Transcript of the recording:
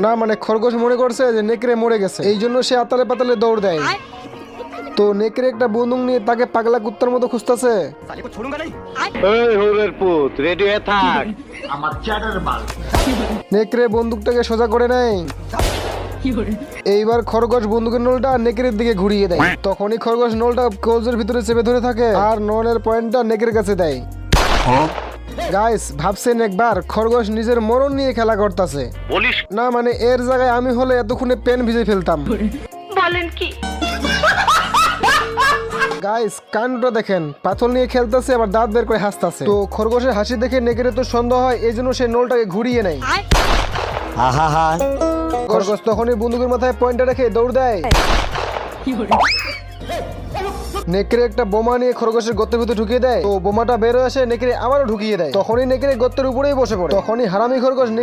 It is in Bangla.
না মানে খরগোশ মনে করছে যে নেকড়ে মরে গেছে, এই জন্য সে আতালে পাতালে দৌড় দেয়। তো নেকড়ে একটা বন্দুক নিয়ে তাকে পাগলা কুত্তার মতো খুঁজতেছে। রেডি হয়ে থাক। নেকড়ে বন্দুকটাকে সোজা করে নেয়। এইবার খরগোশ বন্দুকের নলটা নেকড়ের দিকে ঘুরিয়ে দেয়। তখনই খরগোশ নলটা কলজের ভিতরে চেপে ধরে থাকে আর নলের পয়েন্টটা নেকড়ের কাছে দেয়। গাইস ভাবছেন একবার খরগোশ নিজের মরণ নিয়ে খেলা করতেছে। না মানে এর জায়গায় আমি হলে এতক্ষণে পেন ভিজে ফেলতাম। বলেন কি? গাইস কাণ্ডটা দেখেন, পাথর নিয়ে খেলতেছে আবার দাঁত বের করে হাসতেছে। তো খরগোশের হাসি দেখে নেকড়ে তো সন্দেহ হয়, এই জন্য সে নলটাকে ঘুরিয়ে নেয়। খরগোশ তখনই বন্দুকের মাথায় পয়েন্টটা রেখে দৌড় দেয়। নেকড়ে একটা বোমা নিয়ে খরগোশের গর্তের ভিতরে ঢুকিয়ে দেয়। তো বোমাটা বের হয়ে আসে, নেকড়ে আবারও ঢুকিয়ে দেয়। তখনই নেকড়ে গর্তের উপরেই বসে পড়ে। তখনই হারামি খরগোশ